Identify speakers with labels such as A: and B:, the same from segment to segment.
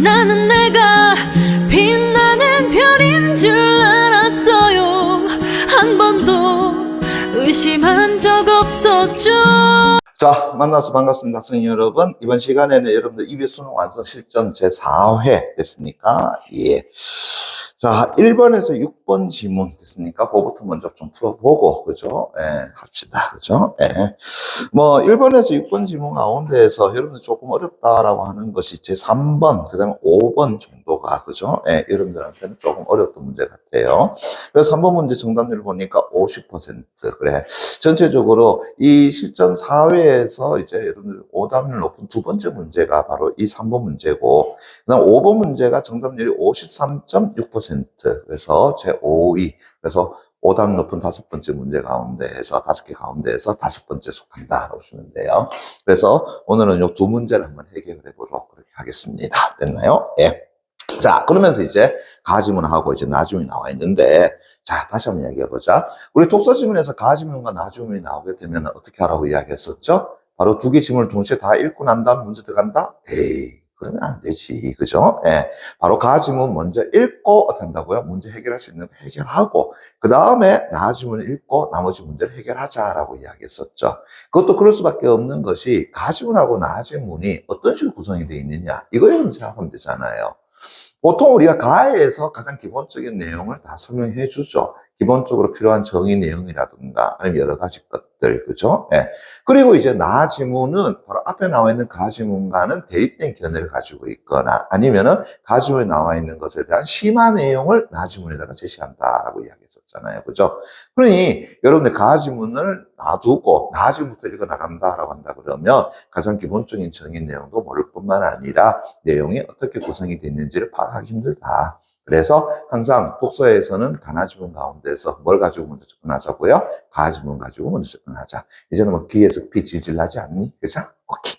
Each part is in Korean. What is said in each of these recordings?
A: 나는 내가 빛나는 별인 줄 알았어요. 한 번도 의심한 적 없었죠.
B: 자, 만나서 반갑습니다. 학생 여러분. 이번 시간에는 여러분들 EB 수능 완성 실전 제4회 됐습니까? 예. 자, 1번에서 6번 지문 됐습니까? 그거부터 먼저 좀 풀어보고, 그죠? 예, 합시다. 그죠? 예. 뭐, 1번에서 6번 지문 가운데에서 여러분들 조금 어렵다라고 하는 것이 제3번, 그 다음에 5번 정도가, 그죠? 예, 여러분들한테는 조금 어렵던 문제 같아요. 그래서 3번 문제 정답률 보니까 50%. 그래. 전체적으로 이 실전 4회에서 이제 여러분들 오답률 높은 두 번째 문제가 바로 이 3번 문제고, 그 다음 5번 문제가 정답률이 53.6%. 그래서 제 5위. 그래서 오답 높은 다섯 번째 문제 가운데에서, 다섯 개 가운데에서 다섯 번째 속한다라고 보시면 돼요. 그래서 오늘은 이 두 문제를 한번 해결해 보도록 그렇게 하겠습니다. 됐나요? 예. 자, 그러면서 이제 가지문하고 이제 나지문이 나와 있는데, 자, 다시 한번 이야기해 보자. 우리 독서 지문에서 가지문과 나지문이 나오게 되면 어떻게 하라고 이야기했었죠? 바로 두 개 지문을 동시에 다 읽고 난 다음 문제 들어간다? 에이, 그러면 안 되지. 그죠? 예. 바로 가지문 먼저 읽고 된다고요? 문제 해결할 수 있는 거 해결하고, 그 다음에 나지문을 읽고 나머지 문제를 해결하자라고 이야기했었죠. 그것도 그럴 수밖에 없는 것이 가지문하고 나지문이 어떤 식으로 구성이 되어 있느냐. 이거 여러분 생각하면 되잖아요. 보통 우리가 가에서 가장 기본적인 내용을 다 설명해 주죠. 기본적으로 필요한 정의 내용이라든가 아니면 여러 가지 것들, 그죠? 예. 그리고 이제 나지문은 바로 앞에 나와 있는 가지문과는 대립된 견해를 가지고 있거나 아니면은 가지문에 나와 있는 것에 대한 심화 내용을 나지문에다가 제시한다라고 이야기했었잖아요. 그죠? 그러니 여러분들 가지문을 놔두고 나지문부터 읽어 나간다라고 한다 그러면 가장 기본적인 정의 내용도 모를 뿐만 아니라 내용이 어떻게 구성이 됐는지를 파악하기 힘들다. 그래서 항상 독서에서는 가나지문 가운데서 뭘 가지고 먼저 접근하자고요? 가지문 가지고 먼저 접근하자. 이제는 뭐 귀에서 피 질질 나지 않니? 그죠? 오케이.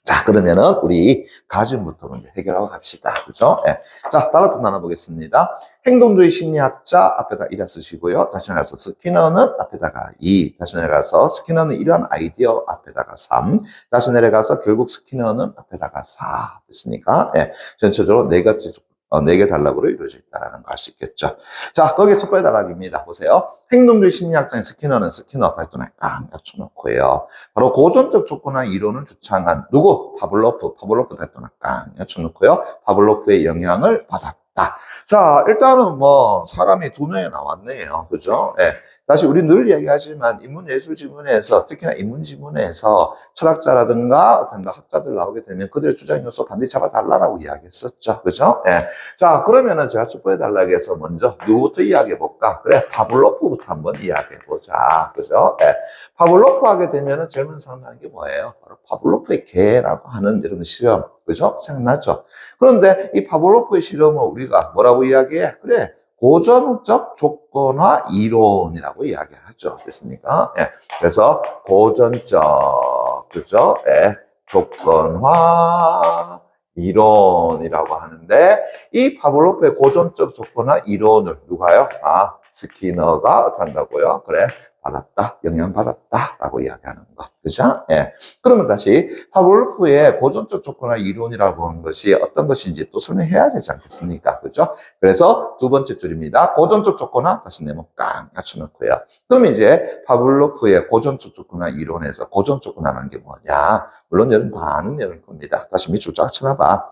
B: 자, 그러면은 우리 가지문부터 먼저 해결하고 갑시다. 그죠? 예. 자, 따라서 나눠보겠습니다. 행동주의 심리학자 앞에다 1화 쓰시고요. 다시 내려가서 스키너는 앞에다가 2. 다시 내려가서 스키너는 이러한 아이디어 앞에다가 3. 다시 내려가서 결국 스키너는 앞에다가 4. 됐습니까? 예. 전체적으로 네 가지 4개 단락으로 이루어져 있다는 거 알 수 있겠죠. 자, 거기에 첫 번째 단락입니다. 보세요. 행동주의 심리학자인 스키너는 스키너 타이틀을 깡 닫혀놓고요. 바로 고전적 조건화 이론을 주창한 누구? 파블로프 타이틀을 깡 닫혀놓고요. 파블로프의 영향을 받았다. 자, 일단은 뭐 사람이 두 명이 나왔네요. 그죠? 예. 다시 우리 늘 이야기하지만 인문예술 지문에서 특히나 인문 지문에서 철학자라든가 학자들 나오게 되면 그들의 주장 요소 반드시 잡아달라고 이야기했었죠. 그죠? 예. 자, 그러면은 제가 첫 번째 단락에서 먼저 누구부터 이야기해 볼까? 그래, 파블로프부터 한번 이야기해 보자. 그죠? 예. 파블로프 하게 되면은 젊은 사람 하는 게 뭐예요? 바로 파블로프의 개라고 하는 이런 실험. 그죠? 생각나죠? 그런데 이 파블로프의 실험을 우리가 뭐라고 이야기해? 그래. 고전적 조건화 이론이라고 이야기하죠. 됐습니까? 예. 그래서 고전적, 그죠? 예. 조건화 이론이라고 하는데 이 파블로프의 고전적 조건화 이론을 누가요? 아, 스키너가 한다고요. 그래. 받았다, 영향받았다라고 이야기하는 것. 그죠? 예. 그러면 다시 파블로프의 고전적 조건화 이론이라고 하는 것이 어떤 것인지 또 설명해야 되지 않겠습니까? 그죠? 그래서 두 번째 줄입니다. 고전적 조건화 다시 네모 깡 맞춰놓고요. 그러면 이제 파블로프의 고전적 조건화 이론에서 고전 조건화라는 게 뭐냐? 물론 여러분 다 아는 내용일 겁니다. 다시 밑줄 쫙 쳐놔봐.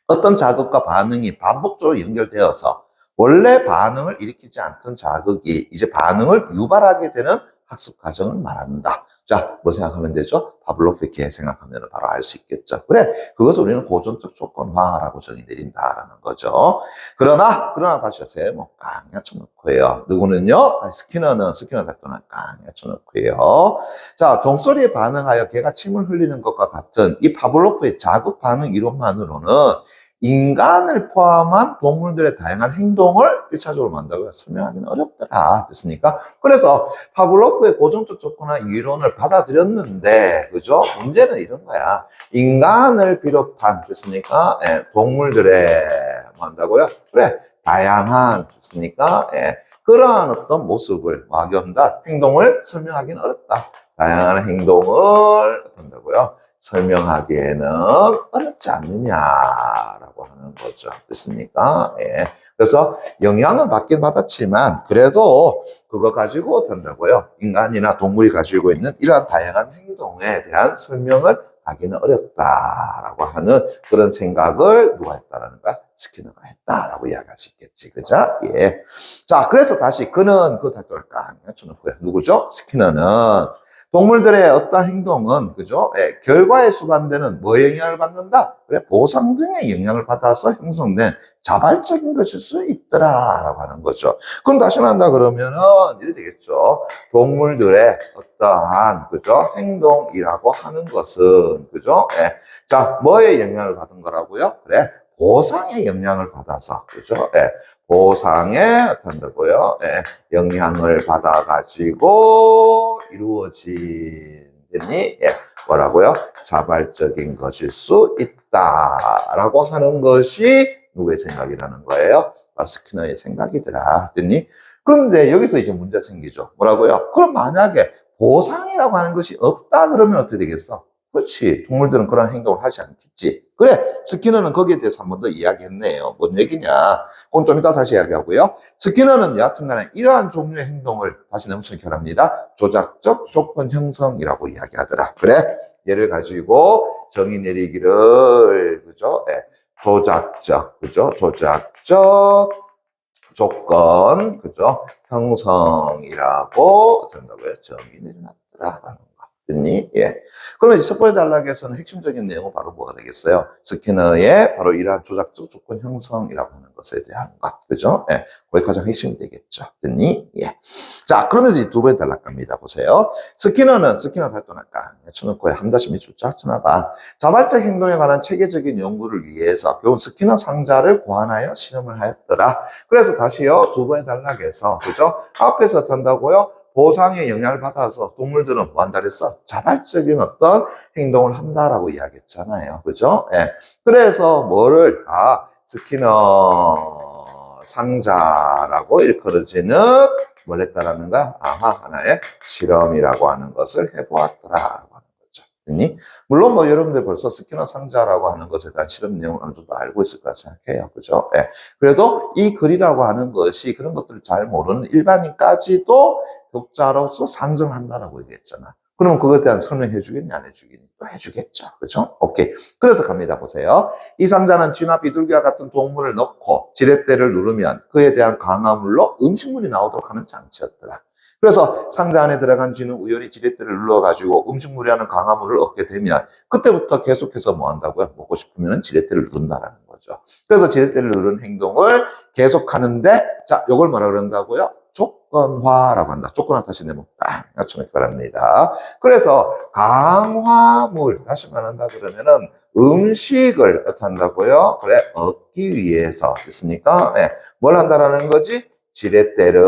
B: 어떤 자극과 반응이 반복적으로 연결되어서 원래 반응을 일으키지 않던 자극이 이제 반응을 유발하게 되는 학습 과정을 말한다. 자, 뭐 생각하면 되죠? 파블로프의 개 생각하면 바로 알 수 있겠죠. 그래, 그것을 우리는 고전적 조건화라고 정의 내린다라는 거죠. 그러나 다시 하세요. 뭐, 깡 맞춰놓고요. 누구는요? 스키너 작도는 깡 맞춰놓고요. 자, 종소리에 반응하여 개가 침을 흘리는 것과 같은 이 파블로프의 자극 반응 이론만으로는 인간을 포함한 동물들의 다양한 행동을 1차적으로 만든다고 설명하기는 어렵더라. 됐습니까? 그래서 파블로프의 고전적 조건화 이론을 받아들였는데, 그죠? 문제는 이런 거야. 인간을 비롯한, 됐습니까? 예, 동물들의, 뭐 한다고요? 그래, 다양한, 됐습니까? 예, 그러한 어떤 모습을, 행동을 설명하기는 어렵다. 다양한 행동을, 한다고요? 설명하기에는 어렵지 않느냐라고 하는 거죠. 됐습니까? 예. 그래서 영향은 받긴 받았지만 그래도 그거 가지고 된다고요. 인간이나 동물이 가지고 있는 이러한 다양한 행동에 대한 설명을 하기는 어렵다라고 하는 그런 생각을 누가 했다라는 거야? 스키너가 했다라고 이야기할 수 있겠지. 그죠? 예. 자, 그래서 다시 그는 그 타이틀을 깡 쳐놓고요. 누구죠? 스키너는 동물들의 어떤 행동은, 그죠? 예, 결과에 수반되는 뭐에 영향을 받는다? 그래, 보상 등의 영향을 받아서 형성된 자발적인 것일 수 있더라라고 하는 거죠. 그럼 다시 말한다 그러면은 이래 되겠죠. 동물들의 어떠한, 그죠? 행동이라고 하는 것은, 그죠? 예. 자, 뭐에 영향을 받은 거라고요? 그래, 보상의 영향을 받아서, 그죠? 예. 보상에 어떤다고요? 예. 영향을 받아가지고 이루어진, 예. 뭐라고요? 자발적인 것일 수 있다라고 하는 것이 누구의 생각이라는 거예요? 바로 스키너의 생각이더라. 됐니? 그런데 여기서 이제 문제 생기죠. 뭐라고요? 그럼 만약에 보상이라고 하는 것이 없다 그러면 어떻게 되겠어? 그렇지. 동물들은 그런 행동을 하지 않겠지. 그래. 스키너는 거기에 대해서 한 번 더 이야기했네요. 뭔 얘기냐. 그건 좀 이따 다시 이야기하고요. 스키너는 여하튼간에 이러한 종류의 행동을 다시 넘쳐결합니다. 조작적 조건 형성이라고 이야기하더라. 그래. 얘를 가지고 정의 내리기를, 그죠? 네. 조작적, 그죠? 조작적 조건, 그죠? 형성이라고 된다고요. 정의 내려놨더라. 됐니? 예. 그러면 첫 번째 단락에서는 핵심적인 내용은 바로 뭐가 되겠어요? 스키너의 바로 이러한 조작적 조건 형성이라고 하는 것에 대한 것. 그죠? 예. 그게 가장 핵심이 되겠죠. 됐니? 예. 자, 그러면서 이제 두 번째 단락 갑니다. 보세요. 스키너 탈도나까 쳐놓고 한 다시 밑줄 쫙 쳐놔봐. 자발적 행동에 관한 체계적인 연구를 위해서 교훈 스키너 상자를 고안하여 실험을 하였더라. 그래서 다시요. 두 번째 단락에서, 그죠? 앞에서 탄다고요? 보상의 영향을 받아서 동물들은 뭐 한다 그랬어? 자발적인 어떤 행동을 한다라고 이야기했잖아요. 그죠? 예. 그래서 뭐를, 스키너 상자라고 일컬어지는 뭘 했다라는 거야? 하나의 실험이라고 하는 것을 해보았더라라고 하는 거죠. 됐니? 물론 뭐 여러분들 벌써 스키너 상자라고 하는 것에 대한 실험 내용을 어느 정도 알고 있을 거라 생각해요. 그죠? 예. 그래도 이 글이라고 하는 것이 그런 것들을 잘 모르는 일반인까지도 독자로서 상정한다라고 얘기했잖아. 그럼 그것에 대한 설명해 주겠니? 안 해주겠니? 또 해주겠죠. 그죠? 오케이. 그래서 갑니다. 보세요. 이 상자는 쥐나 비둘기와 같은 동물을 넣고 지렛대를 누르면 그에 대한 강화물로 음식물이 나오도록 하는 장치였더라. 그래서 상자 안에 들어간 쥐는 우연히 지렛대를 눌러가지고 음식물이라는 강화물을 얻게 되면 그때부터 계속해서 뭐 한다고요? 먹고 싶으면 지렛대를 누른다라는 거죠. 그래서 지렛대를 누르는 행동을 계속하는데, 자, 요걸 뭐라 그런다고요? 조건화라고 한다. 조건화 다시 내면 딱 맞춰놓기 바랍니다. 그래서 강화물, 다시 말한다 그러면은 음식을 어떻게 한다고요? 그래, 얻기 위해서 됐습니까? 네. 뭘 한다라는 거지? 지렛대를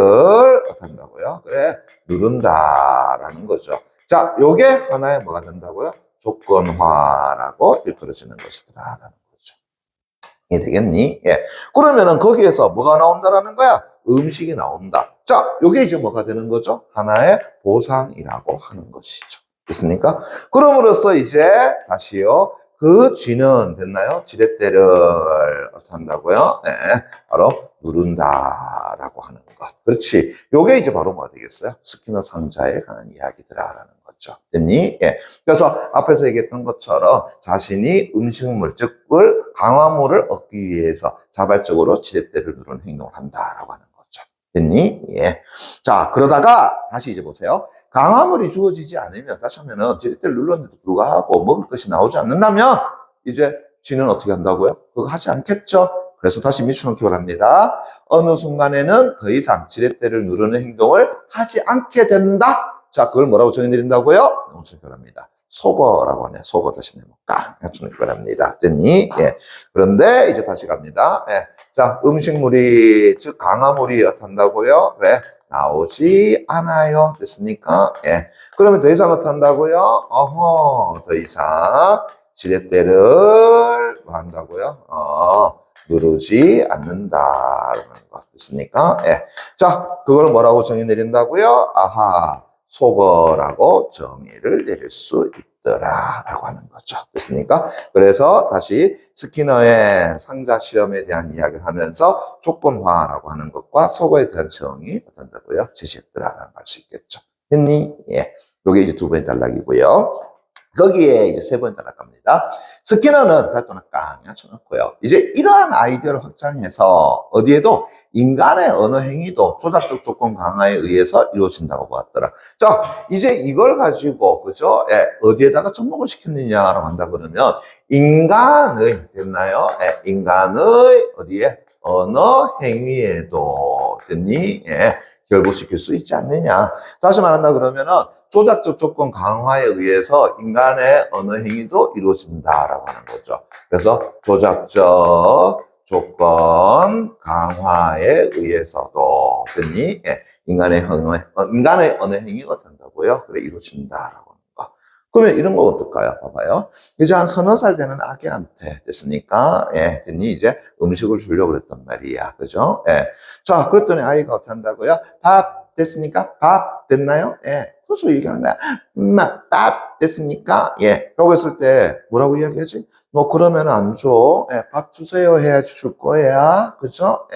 B: 어떻게 한다고요? 그래, 누른다라는 거죠. 자, 요게 하나의 뭐가 된다고요? 조건화라고 일컬어지는 것이더라라는 거죠. 이해 되겠니? 예. 그러면은 거기에서 뭐가 나온다라는 거야? 음식이 나온다. 자, 요게 이제 뭐가 되는 거죠? 하나의 보상이라고 하는 것이죠. 됐습니까? 그럼으로써 이제 다시요. 그 쥐는 됐나요? 지렛대를 어떻게 한다고요? 네. 바로 누른다라고 하는 것. 그렇지. 요게 이제 바로 뭐가 되겠어요? 스키너 상자에 관한 이야기더라라는 거죠. 됐니? 예. 그래서 앞에서 얘기했던 것처럼 자신이 음식물, 즉, 강화물을 얻기 위해서 자발적으로 지렛대를 누르는 행동을 한다라고 하는 거죠. 됐니? 예. 자, 그러다가 다시 이제 보세요. 강화물이 주어지지 않으면, 다시 하면은 지렛대를 눌렀는데도 불구하고 먹을 것이 나오지 않는다면 이제 쥐는 어떻게 한다고요? 그거 하지 않겠죠? 그래서 다시 밑줄놓기 바랍니다. 어느 순간에는 더 이상 지렛대를 누르는 행동을 하지 않게 된다. 자, 그걸 뭐라고 정의내린다고요? 엄청 바랍니다. 속어라고 하네요. 속어 다시 내면 깡 해주는 바랍니다. 됐니? 예. 그런데 이제 다시 갑니다. 예. 자, 음식물이, 즉, 강화물이 어떻게 한다고요? 그래. 나오지 않아요. 됐습니까? 예. 그러면 더 이상 어떻게 한다고요? 더 이상 지렛대를 뭐 한다고요? 누르지 않는다라는 거 됐습니까? 예. 자, 그걸 뭐라고 정의 내린다고요? 속어라고 정의를 내릴 수 있다. 있더라라고 하는 거죠. 됐습니까? 그래서 다시 스키너의 상자 시험에 대한 이야기를 하면서 조건화라고 하는 것과 속어에 대한 정의 어떤다고요? 제시했더라라고 할 수 있겠죠. 했니? 예. 요게 이제 두 번째 단락이고요. 거기에 이제 세 번째 단락 갑니다. 스키너는 달도나 깡 쳐놓고요. 이제 이러한 아이디어를 확장해서 어디에도 인간의 언어 행위도 조작적 조건 강화에 의해서 이루어진다고 보았더라. 자, 이제 이걸 가지고, 그죠? 예, 어디에다가 접목을 시켰느냐라고 한다 그러면, 인간의, 됐나요? 예, 인간의, 어디에? 언어 행위에도, 됐니? 예, 결부시킬 수 있지 않느냐. 다시 말한다 그러면은, 조작적 조건 강화에 의해서 인간의 언어 행위도 이루어진다라고 하는 거죠. 그래서 조작적 조건 강화에 의해서도 됐니? 예, 인간의 언어 행위가 된다고요. 그래 이루어진다라고 하는 거. 그러면 이런 거 어떨까요? 봐봐요. 이제 한 서너 살 되는 아기한테 됐습니까? 예, 됐니? 이제 음식을 주려고 그랬단 말이야. 그죠? 예. 자, 그랬더니 아이가 어떻게 한다고요? 밥 됐습니까? 밥 됐나요? 예. 그래서 얘기하는 거야. 밥 됐습니까? 예. 라고 했을 때 뭐라고 이야기하지? 너 그러면 안 줘. 예. 밥 주세요 해야지 줄 거야. 그죠?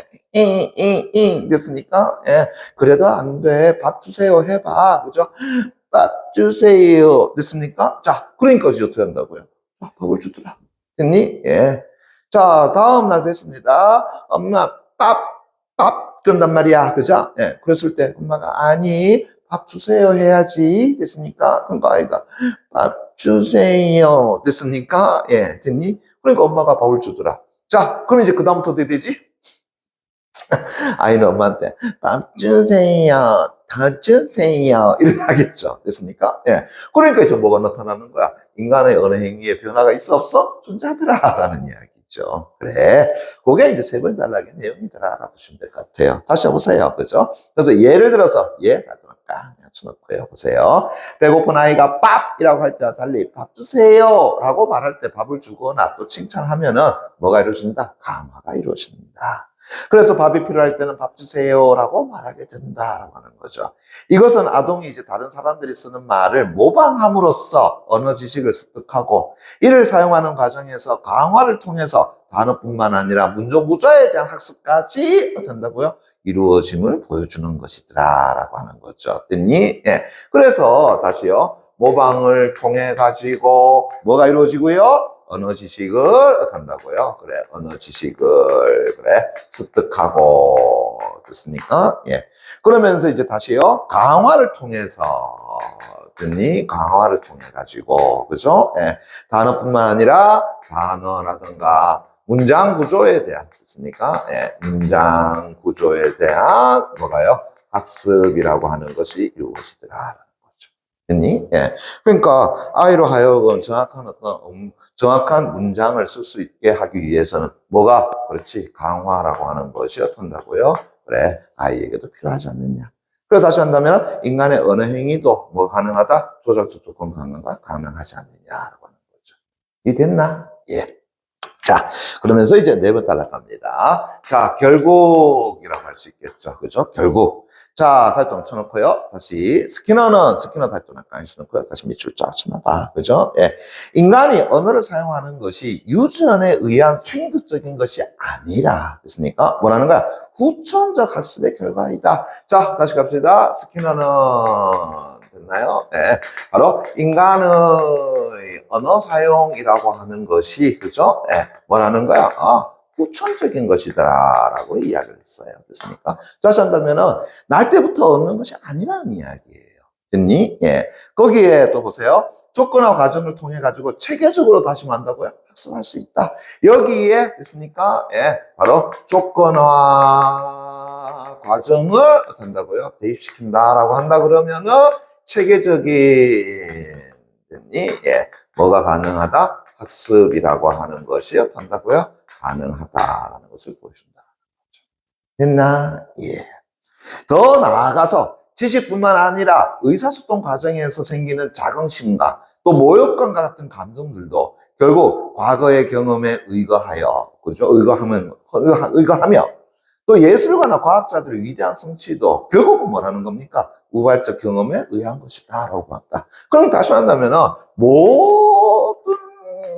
B: 됐습니까? 예. 그래도 안 돼. 밥 주세요 해봐. 그죠? 밥 주세요. 됐습니까? 자, 그러니까 이제 어떻게 한다고요? 밥을 주더라. 됐니? 예. 자, 다음 날 됐습니다. 엄마, 밥, 그런단 말이야. 그죠? 예. 그랬을 때 엄마가 아니, 밥 주세요 해야지. 됐습니까? 그러니까 아이가 밥 주세요. 됐습니까? 예, 됐니? 그러니까 엄마가 밥을 주더라. 자, 그럼 이제 그다음부터 어떻게 되지? 아이는 엄마한테 밥 주세요. 더 주세요. 이렇게 하겠죠. 됐습니까? 예. 그러니까 이제 뭐가 나타나는 거야? 인간의 언어 행위에 변화가 있어 없어? 존재하더라. 라는 이야기죠. 그래. 그게 이제 세 번째 단락의 내용이더라. 라고 보시면 될 것 같아요. 다시 해보세요. 그죠? 그래서 예를 들어서, 깡 쳐놓고요. 보세요. 배고픈 아이가 밥이라고 할 때와 달리 밥 주세요 라고 말할 때 밥을 주거나 또 칭찬하면은 뭐가 이루어진다? 강화가 이루어진다. 그래서 밥이 필요할 때는 밥 주세요 라고 말하게 된다라고 하는 거죠. 이것은 아동이 이제 다른 사람들이 쓰는 말을 모방함으로써 언어 지식을 습득하고 이를 사용하는 과정에서 강화를 통해서 단어뿐만 아니라 문장 구조에 대한 학습까지 된다고요? 이루어짐을 보여주는 것이더라 라고 하는 거죠. 됐니? 예. 그래서 다시요. 모방을 통해 가지고 뭐가 이루어지고요? 언어 지식을 한다고요. 그래, 언어 지식을 그래 습득하고 됐습니까? 예. 그러면서 이제 다시요. 강화를 통해서 됐니? 강화를 통해 가지고 그죠? 예. 단어뿐만 아니라 단어라든가 문장 구조에 대한 됐습니까? 예. 문장 구조에 대한 뭐가요? 학습이라고 하는 것이 이루어지더라. 됐니? 예. 그러니까 아이로 하여금 정확한 문장을 쓸 수 있게 하기 위해서는 뭐가 그렇지 강화라고 하는 것이 어떤다고요? 그래 아이에게도 필요하지 않느냐. 그래서 다시 한다면 인간의 언어 행위도 뭐 가능하다? 조작적 조건 강화가 가능하지 않느냐라고 하는 거죠. 이 됐나? 예. 자, 그러면서 이제 네 번 단락갑니다. 자, 결국이라고 할 수 있겠죠. 그죠? 결국. 자, 다시 또 쳐놓고요. 다시 스키너 다시 또 깡 쳐놓고요. 다시 밑줄 쫙 쳐놔봐. 그죠? 예. 인간이 언어를 사용하는 것이 유전에 의한 생득적인 것이 아니라, 됐습니까? 뭐라는 거야? 후천적 학습의 결과이다. 자, 다시 갑시다. 스키너는 됐나요? 예. 바로 인간의 언어 사용이라고 하는 것이, 그죠? 예. 뭐라는 거야? 후천적인 것이다라고 이야기를 했어요. 됐습니까? 다시 한다면은, 날 때부터 얻는 것이 아니라는 이야기예요. 됐니? 예. 거기에 또 보세요. 조건화 과정을 통해 가지고 체계적으로 다시 한다고요? 학습할 수 있다. 여기에, 됐습니까? 예. 바로 조건화 과정을 한다고요? 대입시킨다라고 한다 그러면은, 체계적인, 됐니? 예. 뭐가 가능하다? 학습이라고 하는 것이 어떤다고요? 가능하다라는 것을 보여준다. 됐나? 예. 더 나아가서 지식뿐만 아니라 의사소통 과정에서 생기는 자긍심과 또 모욕감과 같은 감정들도 결국 과거의 경험에 의거하여, 그죠? 의거하며 또 예술가나 과학자들의 위대한 성취도 결국은 뭐라는 겁니까? 우발적 경험에 의한 것이다라고 봤다. 그럼 다시 한다면은 모든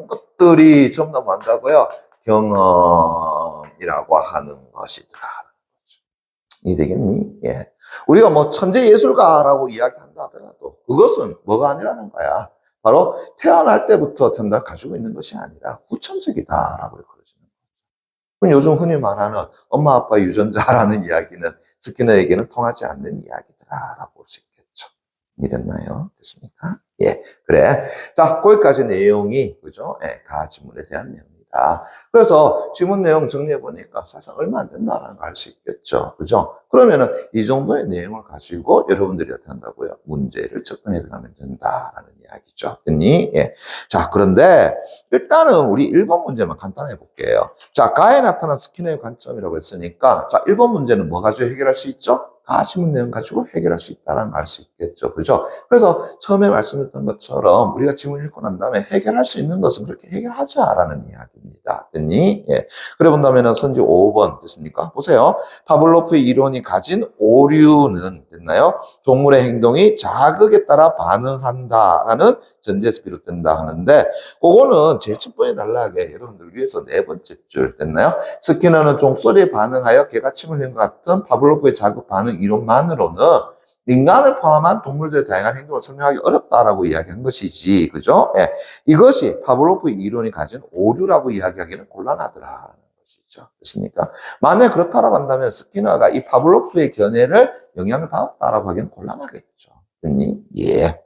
B: 것들이 전부 다 뭐한다고요? 경험이라고 하는 것이더라. 이해되겠니? 예. 우리가 뭐 천재 예술가라고 이야기한다 하더라도 그것은 뭐가 아니라는 거야. 바로 태어날 때부터 가지고 있는 것이 아니라 후천적이다라고 그러시는 거예요. 요즘 흔히 말하는 엄마 아빠 유전자라는 이야기는 스키너에게는 통하지 않는 이야기더라라고 볼 수 있겠죠. 이해됐나요? 됐습니까? 예. 그래. 자, 거기까지 내용이, 그죠? 예, 가지문에 대한 내용입니다. 그래서 지문 내용 정리해보니까 사실상 얼마 안 된다는 걸 알 수 있겠죠. 그죠? 그러면은 이 정도의 내용을 가지고 여러분들이 어떻게 한다고요? 문제를 접근해 가면 된다라는 이야기죠. 됐니? 예. 자, 그런데 일단은 우리 1번 문제만 간단히 볼게요. 자, 가에 나타난 스키너의 관점이라고 했으니까, 자, 1번 문제는 뭐 가지고 해결할 수 있죠? 가지문 내용 가지고 해결할 수 있다는 걸 알 수 있겠죠. 그죠? 그래서 처음에 말씀드렸던 것처럼 우리가 지문 읽고 난 다음에 해결할 수 있는 것은 그렇게 해결하자라는 이야기입니다. 됐니? 예. 그래 본다면은 선지 5번 됐습니까? 보세요. 파블로프의 이론이 가진 오류는 됐나요? 동물의 행동이 자극에 따라 반응한다라는 전제에서 비롯된다 하는데, 그거는 제일 첫 번째 단락에 여러분들 위해서 네 번째 줄 됐나요? 스키너는 종소리에 반응하여 개가 침을 흘린 것 같은 파블로프의 자극 반응 이론만으로는 인간을 포함한 동물들의 다양한 행동을 설명하기 어렵다라고 이야기한 것이지, 그죠? 예. 이것이 파블로프의 이론이 가진 오류라고 이야기하기는 곤란하더라. 것이죠. 됐습니까? 만약 그렇다라고 한다면 스키너가 이 파블로프의 견해를 영향을 받았다라고 하기는 곤란하겠죠. 됐니? 예.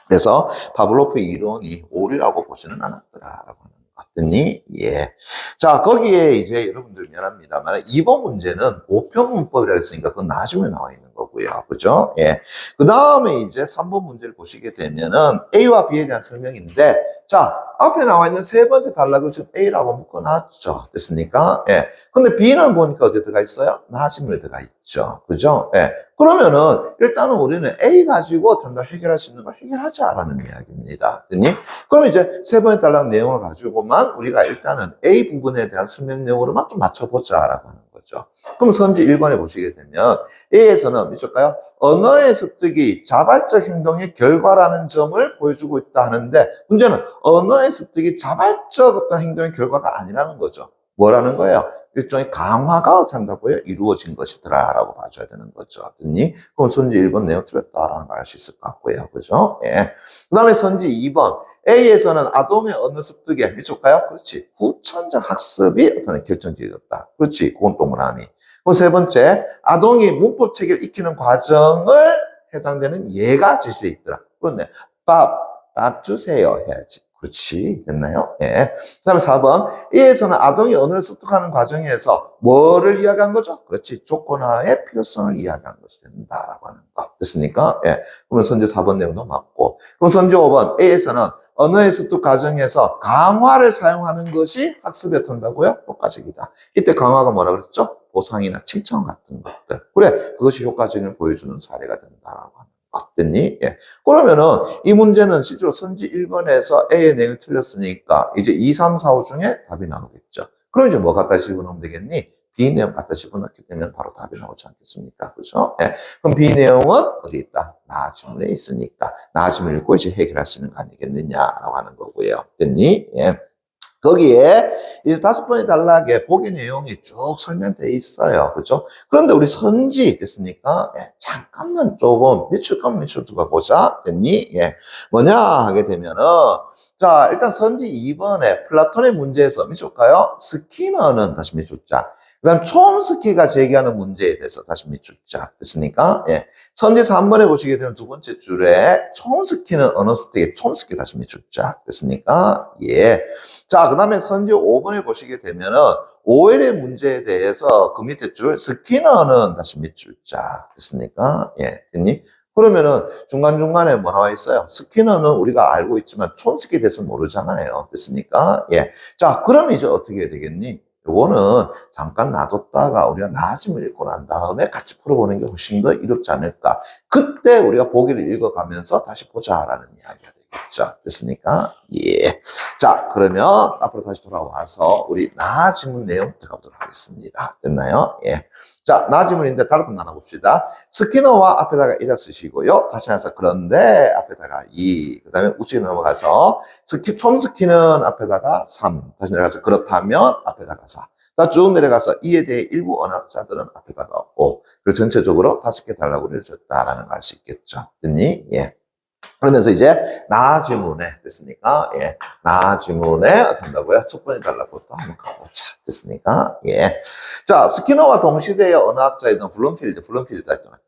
B: 그래서 파블로프의 이론이 오류라고 보지는 않았더라라고 하는 것 같더니, 예. 자, 거기에 이제 여러분들 미안합니다만 2번 문제는 보편 문법이라고 했으니까 그건 나중에 나와 있는 거고요. 그죠? 예. 그 다음에 이제 3번 문제를 보시게 되면은 A와 B에 대한 설명인데, 자, 앞에 나와 있는 세 번째 단락을 지금 A라고 묶어놨죠. 됐습니까? 예. 근데 B는 보니까 어디 들어가 있어요? 나침을 들어가 있죠. 그죠? 예. 그러면은 일단은 우리는 A 가지고 단다 해결할 수 있는 걸 해결하자라는 이야기입니다. 됐니? 그럼 이제 세 번째 단락 내용을 가지고만 우리가 일단은 A 부분에 대한 설명 내용으로만 좀 맞춰보자라고 하는 거죠. 그럼 선지 1번에 보시게 되면 A에서는 미칠까요? 언어의 습득이 자발적 행동의 결과라는 점을 보여주고 있다 하는데, 문제는 언어의 습득이 자발적 어떤 행동의 결과가 아니라는 거죠. 뭐라는 거예요? 일종의 강화가 어떻게 한다고요? 이루어진 것이더라 라고 봐줘야 되는 거죠. 됐니? 그럼 선지 1번 내용 틀렸다라는 걸 알 수 있을 것 같고요. 그죠? 예. 그 다음에 선지 2번. A에서는 아동의 언어 습득에 미칠까요? 그렇지. 후천적 학습이 어떤 결정적이었다. 그렇지. 그건 동그라미. 그럼 세 번째, 아동이 문법 체계를 익히는 과정을 해당되는 예가 제시되어 있더라. 그렇네. 밥 주세요 해야지. 그렇지. 됐나요? 예. 그 다음에 4번. A에서는 아동이 언어를 습득하는 과정에서 뭐를 이야기한 거죠? 그렇지. 조건화의 필요성을 이야기한 것이 된다라고 하는 것. 됐습니까? 예. 그러면 선제 4번 내용도 맞고. 그럼 선제 5번. A에서는 언어의 습득 과정에서 강화를 사용하는 것이 학습에 탄다고요? 효과적이다. 이때 강화가 뭐라 그랬죠? 보상이나 칭찬 같은 것들. 그래. 그것이 효과적인 보여주는 사례가 된다라고 하는 것. 됐니? 예. 그러면은 이 문제는 실제로 선지 1번에서 A의 내용이 틀렸으니까 이제 2, 3, 4, 5 중에 답이 나오겠죠. 그럼 이제 뭐 갖다 집어넣으면 되겠니? B 내용 갖다 집어넣게 되면 바로 답이 나오지 않겠습니까? 그죠? 예. 그럼 B 내용은 어디 있다? 나지문에 있으니까 나지문 읽고 이제 해결할 수 있는 거 아니겠느냐라고 하는 거고요. 됐니? 예. 거기에 이제 5번의 단락에 보기 내용이 쭉 설명되어 있어요. 그죠? 그런데 우리 선지 됐습니까? 예, 잠깐만 조금 밑줄 두고 보자. 됐니? 예. 뭐냐 하게 되면은, 자, 일단 선지 2번에 플라톤의 문제에서 밑줄까요? 스키너는 다시 밑줄자. 그 다음 촘스키가 제기하는 문제에 대해서 다시 밑줄자. 됐습니까? 예. 선지 3번에 보시게 되면 두 번째 줄에 촘스키는 언어 습득의 촘스키 다시 밑줄자. 됐습니까? 예. 자, 그 다음에 선지 5번에 보시게 되면은 OL의 문제에 대해서 그 밑에 줄 스키너는 다시 밑줄자. 됐습니까? 예. 됐니? 그러면은 중간중간에 뭐 나와 있어요? 스키너는 우리가 알고 있지만 촘스키에 대해서 모르잖아요. 됐습니까? 예. 자, 그럼 이제 어떻게 해야 되겠니? 요거는 잠깐 놔뒀다가 우리가 나침을 읽고 난 다음에 같이 풀어보는 게 훨씬 더 이롭지 않을까. 그때 우리가 보기를 읽어가면서 다시 보자라는 이야기가 되겠죠. 됐습니까? 예. 자, 그러면 앞으로 다시 돌아와서 우리 나 지문 내용부터 가보도록 하겠습니다. 됐나요? 예. 자, 나 지문인데 다른 분 나눠봅시다. 스키너와 앞에다가 1을 쓰시고요. 다시 해서 그런데 앞에다가 2. 그 다음에 우측에 넘어가서 촘스키는 앞에다가 3. 다시 내려가서 그렇다면 앞에다가 4. 자, 쭉 내려가서 이에 대해 일부 언어학자들은 앞에다가 5. 그리고 전체적으로 5개 달라고를 줬다라는 걸 알 수 있겠죠. 됐니? 예. 그러면서 이제 나 지문에 됐습니까? 예. 나 지문에 어떻게 한다고요? 첫 번째 달라고 또 한번 가보자. 됐습니까? 예. 자, 스키너와 동시대의 언어학자이던 블룸필드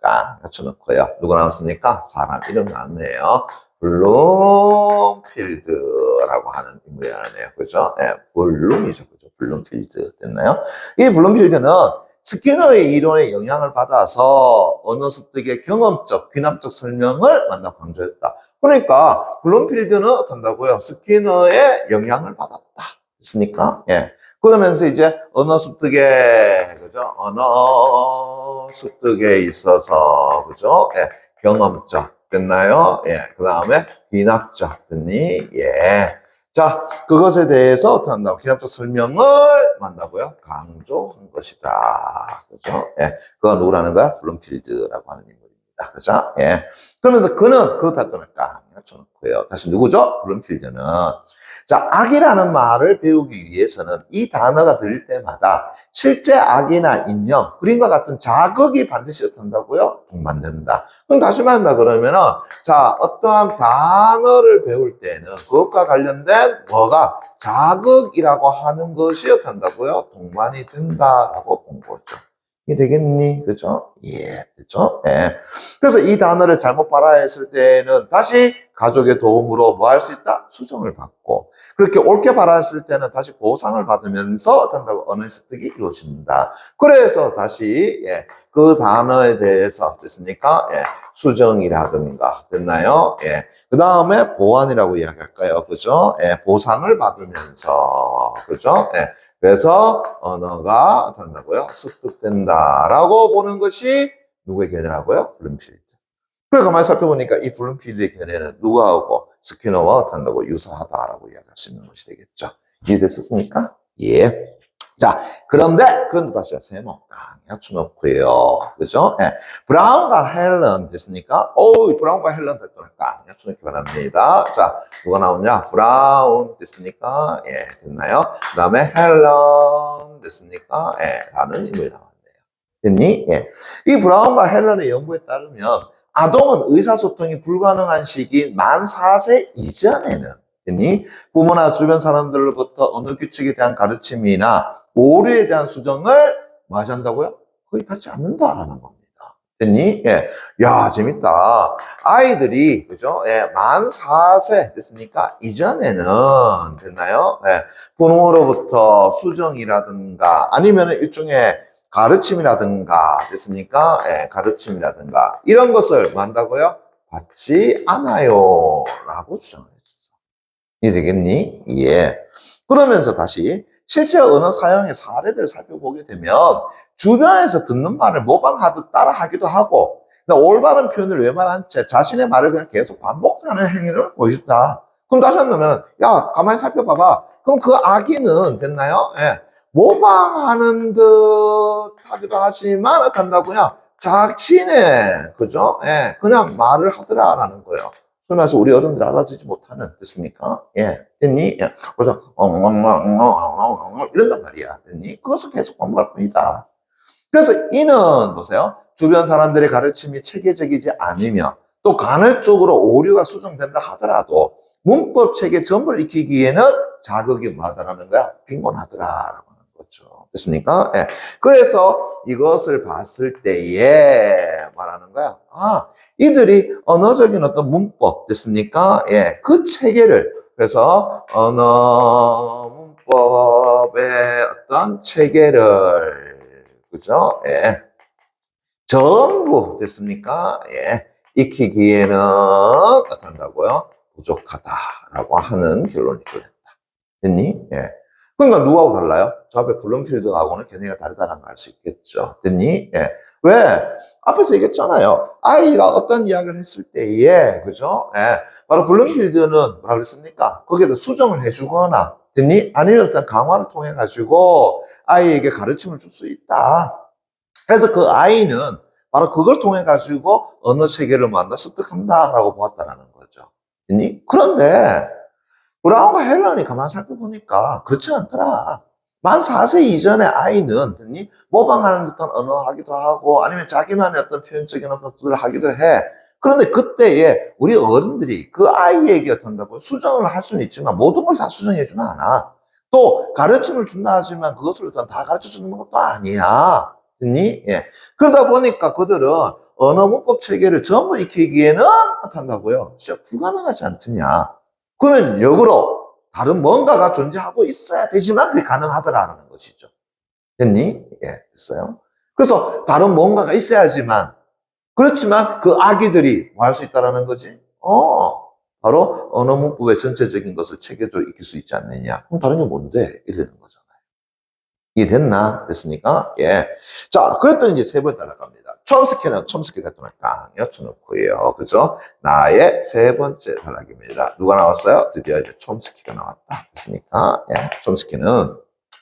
B: 딱 갖춰놓고요. 누가 나왔습니까? 사람 이름 나왔네요. 블룸필드라고 하는 인물이 나왔네요. 그죠? 예. 블룸이죠. 그죠? 블룸필드. 됐나요? 이 블룸필드는 스키너의 이론에 영향을 받아서 언어 습득의 경험적, 귀납적 설명을 만나 강조했다. 그러니까 블룸필드는 어떤다고요? 스키너의 영향을 받았다. 됐습니까? 예. 그러면서 이제 언어 습득에, 그죠? 언어 습득에 있어서, 그죠? 예. 경험적. 됐나요? 예. 그 다음에 귀납적. 됐니? 예. 자, 그것에 대해서 어떻게 한다고? 귀납적 설명을 만나고요. 강조한 것이다. 그죠? 예. 그가 누구라는 거야? 블룸필드라고 하는 인물입니다. 그죠? 예. 그러면서 그는 그거 다 떠날까? 쳐놓고요. 다시 누구죠? 블룸필드는. 자, 악이라는 말을 배우기 위해서는 이 단어가 들릴 때마다 실제 악이나 인형, 그림과 같은 자극이 반드시 어떤다고요? 동반된다. 그럼 다시 말한다 그러면은, 자, 어떠한 단어를 배울 때는 그것과 관련된 뭐가 자극이라고 하는 것이 어떤다고요? 동반이 된다라고 본 거죠. 이게 되겠니? 그죠? 예, 됐죠? 예. 그래서 이 단어를 잘못 발화했을 때는 다시 가족의 도움으로 뭐 할 수 있다? 수정을 받고. 그렇게 옳게 발화했을 때는 다시 보상을 받으면서 어떤다고 언어의 습득이 이루어진다. 그래서 다시, 예, 그 단어에 대해서 됐습니까? 예, 수정이라든가. 됐나요? 예. 그 다음에 보완이라고 이야기할까요? 그죠? 예, 보상을 받으면서. 그죠? 예. 그래서 언어가 어떤다고요? 습득된다라고 보는 것이 누구의 견해라고요? 블룸필드. 그래 가만히 살펴보니까 이 블룸필드의 견해는 누구하고 스키너와 어떤다고 유사하다라고 이야기할 수 있는 것이 되겠죠. 이해됐었습니까? 예. 자, 그런데 다시 세모 갖춰놓고요. 그죠? 예. 브라운과 헬런 됐습니까? 브라운과 헬런 될 거는 갖춰놓기 바랍니다. 자, 누가 나오냐? 브라운 됐습니까? 예, 됐나요? 그 다음에 헬런 됐습니까? 예, 라는 인물이 나왔네요. 됐니? 예. 이 브라운과 헬런의 연구에 따르면 아동은 의사소통이 불가능한 시기 만 4세 이전에는 됐니? 부모나 주변 사람들로부터 언어 규칙에 대한 가르침이나 오류에 대한 수정을 뭐 하신다고요? 거의 받지 않는다라는 겁니다. 됐니? 예. 야, 재밌다. 아이들이, 그죠? 예, 만 4세 됐습니까? 이전에는, 됐나요? 예, 부모로부터 수정이라든가 아니면 일종의 가르침이라든가, 됐습니까? 예, 가르침이라든가, 이런 것을 뭐 한다고요? 받지 않아요. 라고 주장을 했어. 이해되겠니? 예. 그러면서 다시, 실제 언어 사용의 사례들을 살펴보게 되면, 주변에서 듣는 말을 모방하듯 따라하기도 하고, 올바른 표현을 외면한 채 자신의 말을 그냥 계속 반복하는 행위를 보여준다. 그럼 다시 한번, 야, 가만히 살펴봐봐. 그럼 그 아기는, 됐나요? 예. 모방하는 듯 하기도 하지만 어떻게 한다고요? 자신의 그죠? 예, 그냥 말을 하더라라는 거예요. 그러면서 우리 어른들 알아듣지 못하는 됐습니까? 예, 됐니? 예. 그래서 이런단 말이야. 됐니? 그것을 계속 반복할 뿐이다. 그래서 이는 보세요. 주변 사람들의 가르침이 체계적이지 않으며 또 간헐적으로 오류가 수정된다 하더라도 문법 체계 전부를 익히기에는 자극이 뭐하다라는 거야? 빈곤하더라라고. 됐습니까? 예. 그래서 이것을 봤을 때에 말하는 거야. 아, 이들이 언어적인 어떤 문법, 됐습니까? 예. 그 체계를, 그래서 언어 문법의 어떤 체계를, 그죠? 예. 전부, 됐습니까? 예. 익히기에는 어떻게 한다고요? 부족하다라고 하는 결론이 되었다. 됐니? 예. 그러니까 누구하고 달라요? 저 앞에 블룸필드하고는 견해가 다르다는 걸 알 수 있겠죠. 됐니? 예. 왜? 앞에서 얘기했잖아요. 아이가 어떤 이야기를 했을 때에, 그죠? 예. 바로 블룸필드는 뭐라 그랬습니까? 거기에다 수정을 해주거나, 됐니? 아니면 어떤 강화를 통해가지고 아이에게 가르침을 줄 수 있다. 그래서 그 아이는 바로 그걸 통해가지고 언어 체계를 습득한다라고 보았다라는 거죠. 됐니? 그런데, 브라운과 헬런이 가만 살펴보니까 그렇지 않더라. 만 4세 이전의 아이는 모방하는 듯한 언어 하기도 하고 아니면 자기만의 어떤 표현적인 어떤 것들을 하기도 해. 그런데 그때에 우리 어른들이 그 아이에게 어떤다고 수정을 할 수는 있지만 모든 걸 다 수정해주는 않아. 또 가르침을 준다 하지만 그것을 다 가르쳐 주는 것도 아니야. 됐니? 예. 그러다 보니까 그들은 언어 문법 체계를 전부 익히기에는 어떤다고요? 진짜 불가능하지 않더냐. 그러면 역으로 다른 뭔가가 존재하고 있어야 되지만 그게 가능하더라는 것이죠. 됐니? 예, 됐어요. 그래서 다른 뭔가가 있어야지만, 그렇지만 그 아기들이 뭐 할 수 있다라는 거지? 바로 언어 문법의 전체적인 것을 체계적으로 익힐 수 있지 않느냐. 그럼 다른 게 뭔데? 이러는 거잖아요. 이해됐나? 됐습니까? 예. 자, 그랬더니 이제 세 번째 나갑니다. 촘스키 대통령 딱 여쭤놓고요. 그죠? 나의 세 번째 단락입니다. 누가 나왔어요? 드디어 이제 촘스키가 나왔다. 됐습니까? 예. 촘스키는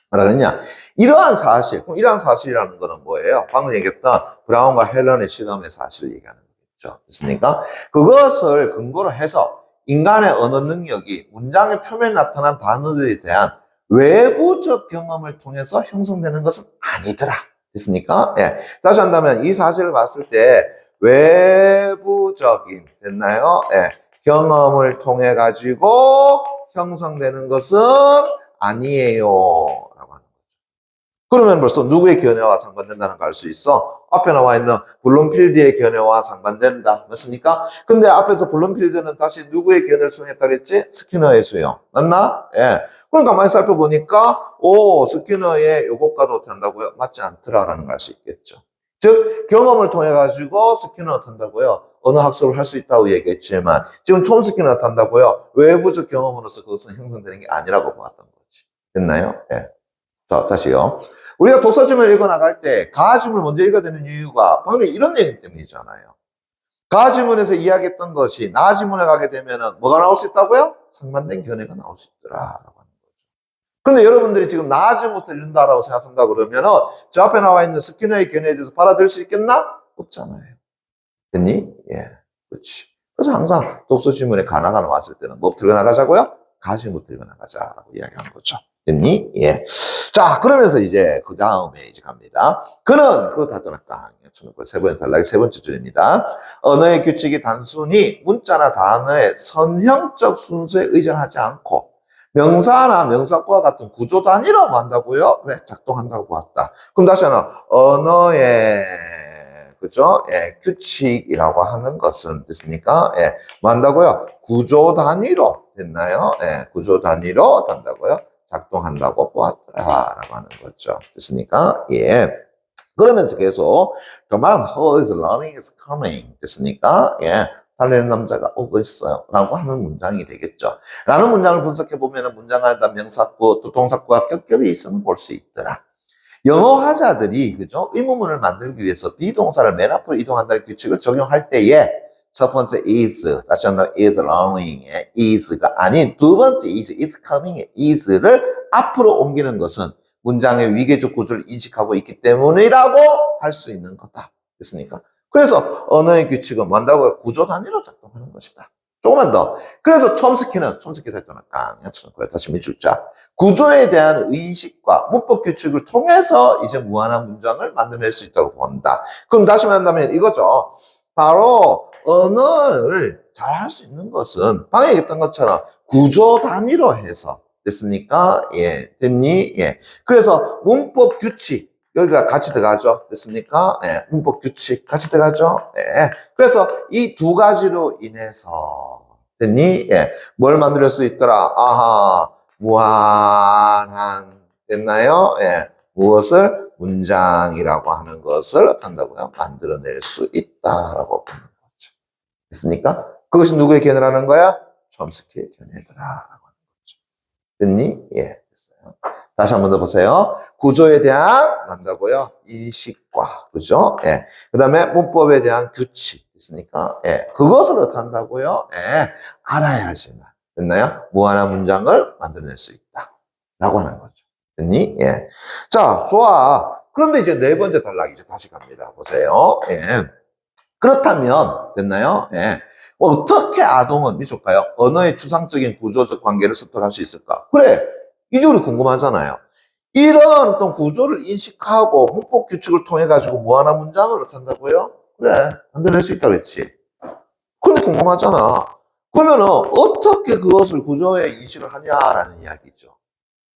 B: 뭐라 그랬냐? 이러한 사실, 그럼 이러한 사실이라는 거는 뭐예요? 방금 얘기했던 브라운과 헬런의 실험의 사실을 얘기하는 거겠죠. 됐습니까? 그것을 근거로 해서 인간의 언어 능력이 문장의 표면에 나타난 단어들에 대한 외부적 경험을 통해서 형성되는 것은 아니더라. 됐습니까? 예. 다시 한다면 이 사실을 봤을 때 외부적인, 됐나요? 예. 경험을 통해 가지고 형성되는 것은 아니에요. 라고 하는 거죠. 그러면 벌써 누구의 견해와 상관된다는 걸 알 수 있어? 앞에 나와 있는 블룸필드의 견해와 상관된다. 맞습니까? 근데 앞에서 블룸필드는 다시 누구의 견해를 수용했다 그랬지? 스키너의 수용. 맞나? 예. 그럼 가만히 살펴보니까, 스키너의 요것과도 된다고요? 맞지 않더라라는 걸 알 수 있겠죠. 즉, 경험을 통해가지고 스키너가 탄다고요? 언어 학습을 할 수 있다고 얘기했지만, 지금 촘스키너가 탄다고요? 외부적 경험으로서 그것은 형성되는 게 아니라고 보았던 거지. 됐나요? 예. 자, 다시요. 우리가 독서집을 읽어나갈 때 가지문을 먼저 읽어야 되는 이유가 방금 이런 내용 때문이잖아요. 가지문에서 이야기했던 것이 나지문에 가게 되면 뭐가 나올 수 있다고요? 상반된 견해가 나올 수 있더라라고 하는 거죠. 그런데 여러분들이 지금 나지문부터 읽는다라고 생각한다 그러면은 저 앞에 나와 있는 스키너의 견해에 대해서 받아들일 수 있겠나? 없잖아요. 됐니? 예, 그렇지. 그래서 항상 독서지문에 가나가 나왔을 때는 뭐부터 읽어나가자고요? 가지문부터 읽어나가자라고 이야기하는 거죠. 됐니? 예. 자, 그러면서 이제 그 다음에 이제 갑니다. 그는 그 다더났다. 세 번째 단락의 세 번째 줄입니다. 언어의 규칙이 단순히 문자나 단어의 선형적 순서에 의존하지 않고 명사나 명사과 같은 구조 단위로 한다고요? 그래, 작동한다고 보았다. 그럼 다시 하나, 언어의 그죠? 예, 규칙이라고 하는 것은 됐습니까? 예, 뭐 한다고요? 구조 단위로 됐나요? 예, 구조 단위로 한다고요? 작동한다고 보았다라고 하는 거죠. 됐습니까? 예. 그러면서 계속 The man who is learning is coming. 됐습니까? 예. 달리는 남자가 오고 있어요. 라고 하는 문장이 되겠죠. 라는 문장을 분석해 보면 문장 안에다 명사구 또 동사구가 겹겹이 있으면 볼 수 있더라. 영어 화자들이 그죠? 의문문을 만들기 위해서 비동사를 맨 앞으로 이동한다는 규칙을 적용할 때에 첫 번째 is, 다시 한번 is learning의 is가 아닌 두 번째 is coming의 is를 앞으로 옮기는 것은 문장의 위계적 구조를 인식하고 있기 때문이라고 할 수 있는 거다. 됐습니까? 그래서 언어의 규칙은 뭔다고요? 구조 단위로 작동하는 것이다. 조금만 더. 그래서 촘스키 대표는 강연처럼 다시 밑줄자. 구조에 대한 의식과 문법 규칙을 통해서 이제 무한한 문장을 만들어낼 수 있다고 본다. 그럼 다시 말한다면 이거죠. 바로 언어를 잘 할 수 있는 것은 방금 얘기했던 것처럼 구조 단위로 해서 됐습니까? 예, 됐니? 예. 그래서 문법 규칙 여기가 같이 들어가죠. 됐습니까? 예, 문법 규칙 같이 들어가죠. 예. 그래서 이 두 가지로 인해서 됐니? 예. 뭘 만들 수 있더라? 아하, 무한한 됐나요? 예. 무엇을 문장이라고 하는 것을 한다고요? 만들어낼 수 있다라고 보는 거죠. 됐습니까? 그것이 누구의 견해라는 거야? 촘스키의 견해더라라고 하는 거죠. 됐니? 예, 됐어요. 다시 한 번 더 보세요. 구조에 대한 만다고요. 인식과, 그죠? 예. 그 다음에 문법에 대한 규칙 있으니까, 예. 그것을 어떻게 한다고요? 예. 알아야지만, 됐나요? 무한한 문장을 만들어낼 수 있다. 라고 하는 거죠. 됐니? 예. 자, 좋아. 그런데 이제 네 번째 단락이죠. 다시 갑니다. 보세요. 예. 그렇다면, 됐나요? 예. 어떻게 아동은, 미술까요? 언어의 추상적인 구조적 관계를 습득할 수 있을까? 그래. 이제 우리 궁금하잖아요. 이런 어떤 구조를 인식하고 문법 규칙을 통해 가지고 무한한 문장을 어떻게 한다고요? 그래. 만들어낼 수 있다 그랬지. 근데 궁금하잖아. 그러면은 어떻게 그것을 구조에 인식을 하냐라는 이야기죠.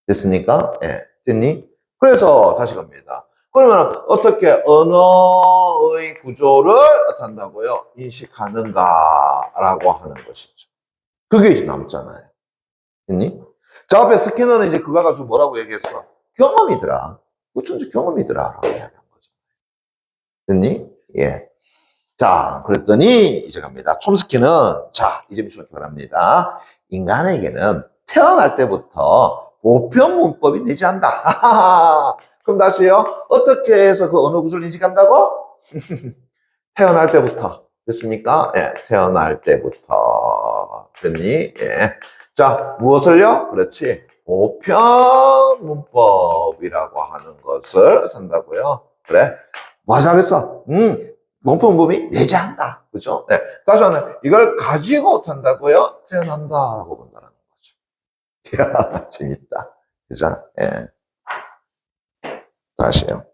B: 됐습니까? 예. 됐니? 그래서 다시 갑니다. 그러면 어떻게 언어의 구조를 어떻게 한다고요? 인식하는가라고 하는 것이죠. 그게 이제 남잖아요. 됐니? 자, 앞에 스키너는 이제 그거 가지고 뭐라고 얘기했어? 경험이더라. 우천적 경험이더라. 라고 이야기한 거죠. 됐니? 예. 자, 그랬더니 이제 갑니다. 촘스키는, 자, 이제 미술학교 갑니다. 인간에게는 태어날 때부터 보편 문법이 내재한다. 그럼 다시요. 어떻게 해서 그 언어 구조를 인식한다고? 태어날 때부터. 됐습니까? 예, 태어날 때부터. 됐니? 예. 자, 무엇을요? 그렇지. 보편 문법이라고 하는 것을 산다고요. 그래. 뭐 하자겠어? 보편 문법이 내재한다. 그죠? 네. 다시 말하면 이걸 가지고 탄다고요? 태어난다라고 본다는 거죠. 이야, 재밌다. 그죠? 예. 다시요.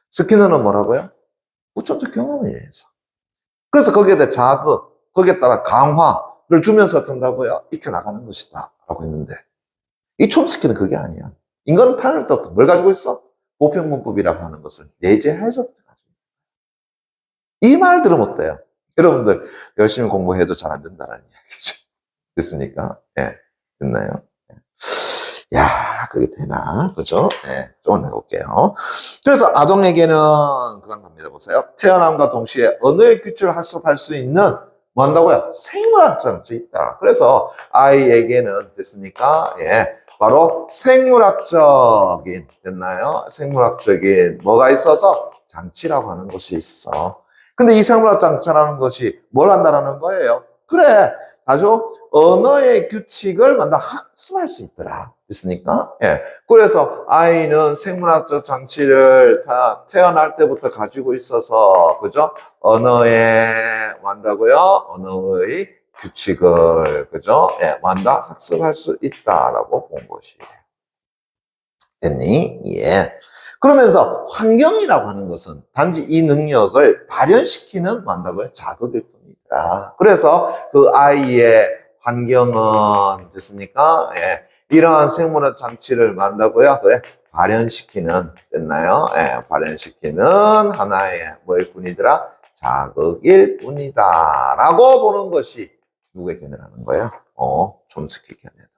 B: 스키너는 뭐라고요? 우천적 경험에 의해서. 그래서 거기에 대해 자극, 거기에 따라 강화를 주면서 탄다고요? 익혀나가는 것이다. 라고 했는데, 이 촘스키는 그게 아니야. 인간은 타를 또 뭘 가지고 있어? 보편문법이라고 하는 것을 내재해서 가지고 있어. 이 말 들으면 어때요? 여러분들 열심히 공부해도 잘 안 된다는 이야기죠. 됐습니까? 예. 됐나요? 예. 야, 그게 되나? 그죠? 예. 조금 해볼게요. 그래서 아동에게는, 그 다음 갑니다. 보세요. 태어남과 동시에 언어의 규칙을 학습할 수 있는, 뭐 한다고요? 생물학적인 있다. 그래서 아이에게는, 됐습니까? 예. 바로 생물학적인, 됐나요? 생물학적인 뭐가 있어서 장치라고 하는 것이 있어. 근데 이 생물학 장치라는 것이 뭘 한다라는 거예요? 그래. 아주 언어의 규칙을 학습할 수 있더라. 됐습니까? 예. 그래서 아이는 생물학적 장치를 다 태어날 때부터 가지고 있어서, 그죠? 언어에 만다고요? 언어의 규칙을, 그죠? 예, 학습할 수 있다라고 본 것이에요. 됐니? 예. 그러면서 환경이라고 하는 것은 단지 이 능력을 발현시키는 만다고요? 자극일 뿐이다. 그래서 그 아이의 환경은 됐습니까? 예. 이러한 생물학 장치를 만다고요? 그래. 발현시키는, 됐나요? 예. 발현시키는 하나의 뭐일 뿐이더라? 자극일 뿐이다. 라고 보는 것이 누구의 견해라는 거야? 촘스키 견해다.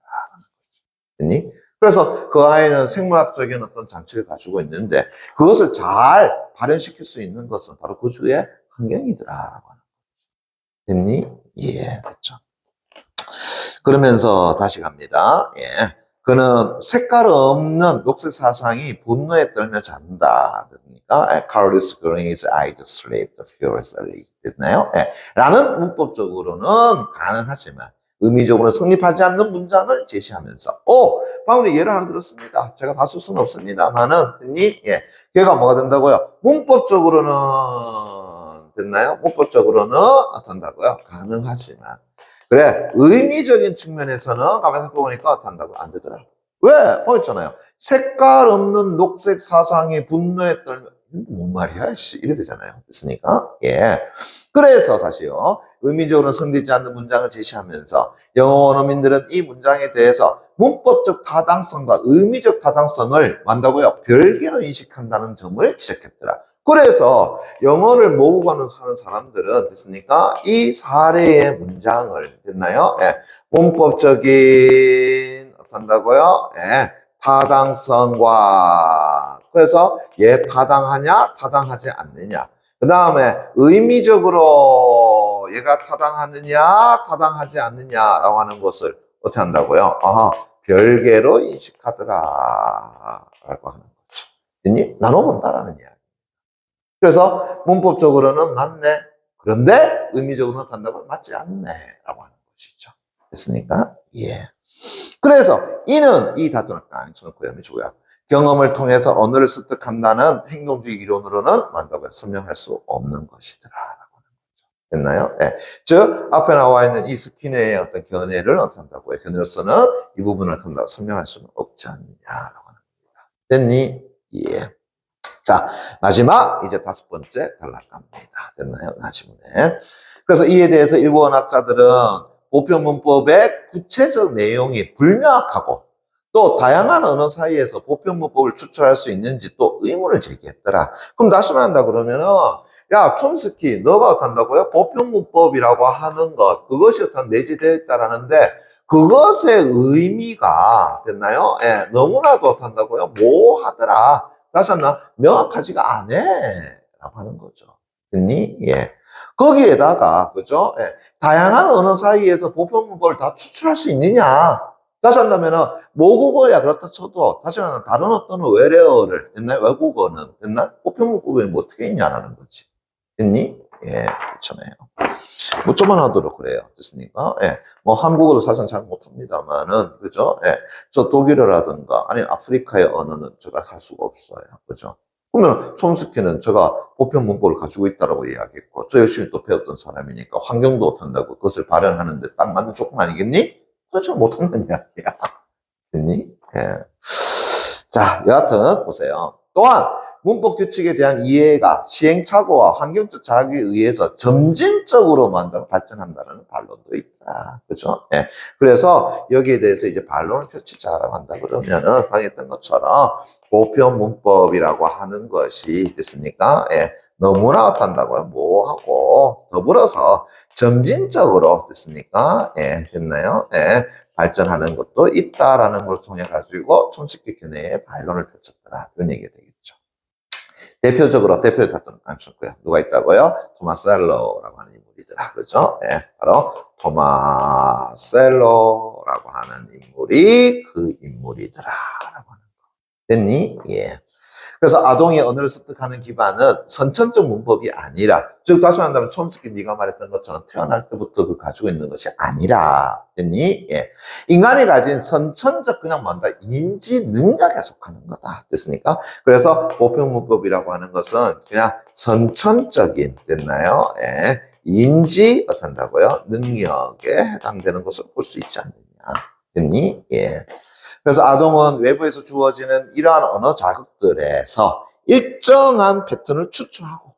B: 됐니? 그래서 그 아이는 생물학적인 어떤 장치를 가지고 있는데 그것을 잘 발현시킬 수 있는 것은 바로 그 주의 환경이더라라고 하는 거죠. 됐니? 예, 됐죠. 그러면서 다시 갑니다. 예. 그는 색깔 없는 녹색 사상이 분노에 떨며 잔다. 됐습니까? Cowardice growing his eye to sleep, the furiously. 됐나요? 예. 라는 문법적으로는 가능하지만 의미적으로 성립하지 않는 문장을 제시하면서, 방금 예를 하나 들었습니다. 제가 다 쓸 수는 없습니다만은, 됐니? 예. 걔가 뭐가 된다고요? 문법적으로는, 됐나요? 문법적으로는 어떤다고요? 가능하지만. 그래, 의미적인 측면에서는 가만히 생각해보니까 어떤다고? 안 되더라. 왜? 있잖아요. 색깔 없는 녹색 사상이 분노에 떨면, 뭔 말이야? 이래 되잖아요. 됐습니까? 예. 그래서 다시요. 의미적으로 성립되지 않는 문장을 제시하면서 영어 원어민들은 이 문장에 대해서 문법적 타당성과 의미적 타당성을 만다고요. 별개로 인식한다는 점을 지적했더라. 그래서 영어를 모국어로 사는 사람들은 됐습니까? 이 사례의 문장을 됐나요? 예. 문법적인 어떤다고요? 예. 타당성과 그래서 얘 타당하냐? 타당하지 않느냐? 그 다음에 의미적으로 얘가 타당하느냐, 타당하지 않느냐라고 하는 것을 어떻게 한다고요? 별개로 인식하더라. 라고 하는 거죠. 됐니? 나눠본다라는 이야기. 그래서 문법적으로는 맞네. 그런데 의미적으로는 나타난다고 맞지 않네. 라고 하는 것이죠. 됐습니까? 예. 그래서 이는 이 다투는 쳐놓고요. 미치고요. 경험을 통해서 언어를 습득한다는 행동주의 이론으로는 만다고요. 설명할 수 없는 것이더라. 라고 하는 거죠. 됐나요? 예. 즉, 앞에 나와 있는 이 스키너의 어떤 견해를 나타낸다고요. 견해로서는 이 부분을 나타낸다고 설명할 수는 없지 않느냐라고 하는 겁니다. 됐니? 예. 자, 마지막, 이제 5번째 단락갑니다. 됐나요? 나지문에. 그래서 이에 대해서 일부 원학자들은 보편문법의 구체적 내용이 불명확하고 또 다양한 언어 사이에서 보편문법을 추출할 수 있는지 또 의문을 제기했더라. 그럼 다시 말한다 그러면은, 야, 촘스키, 너가 어떻다고요? 보편문법이라고 하는 것, 그것이 어떤 내재되어 있다라는데, 그것의 의미가, 됐나요? 예, 너무나도 어떻다고요? 모호하더라. 다시 한번 명확하지가 않아. 라고 하는 거죠. 됐니? 예. 거기에다가, 그죠? 예. 다양한 언어 사이에서 보편문법을 다 추출할 수 있느냐? 다시 한다면은, 모국어야 그렇다 쳐도, 다시 말하면 다른 어떤 외래어를, 됐나요? 외국어는, 됐나? 보편문법에 뭐 어떻게 있냐라는 거지. 됐니? 예, 그렇잖아요. 뭐 좀만 하도록 그래요. 됐습니까? 예. 뭐 한국어도 사실 잘 못합니다만은, 그죠? 예. 저 독일어라든가, 아니 아프리카의 언어는 제가 할 수가 없어요. 그죠? 그러면 촘스키는 제가 보편 문법을 가지고 있다라고 이야기했고, 저 열심히 또 배웠던 사람이니까 환경도 어떤다고 그것을 발현하는데 딱 맞는 조건 아니겠니? 그렇죠. 못하는 이야기야. 됐니? 예. 자, 여하튼 보세요. 또한 문법 규칙에 대한 이해가 시행착오와 환경적 자극에 의해서 점진적으로 발전한다는 반론도 있다. 그죠? 예. 그래서 여기에 대해서 이제 반론을 펼치자라고 한다 그러면은, 방금 했던 것처럼 보편 문법이라고 하는 것이 됐습니까? 예. 너무나 어떤다고요? 모호하고, 더불어서 점진적으로 됐습니까? 예. 됐나요? 예. 발전하는 것도 있다라는 걸 통해 가지고 촘스키 견해의 반론을 펼쳤더라. 그런 얘기가 되겠죠. 대표적으로 대표를 다투는 쳤고요. 누가 있다고요? 토마셀로라고 하는 인물이더라. 그죠? 예. 바로 토마셀로라고 하는 인물이 그 인물이더라. 라고 하는 거. 됐니? 예. 그래서 아동이 언어를 습득하는 기반은 선천적 문법이 아니라, 즉 다시 말한다면 촘스키 네가 말했던 것처럼 태어날 때부터 그걸 가지고 있는 것이 아니라, 됐니? 예. 인간이 가진 선천적 그냥 뭔가 인지 능력에 속하는 거다. 됐습니까? 그래서 보편 문법이라고 하는 것은 그냥 선천적인, 됐나요? 예. 인지 어떤다고요? 능력에 해당되는 것을 볼 수 있지 않느냐. 됐니? 예. 그래서 아동은 외부에서 주어지는 이러한 언어 자극들에서 일정한 패턴을 추출하고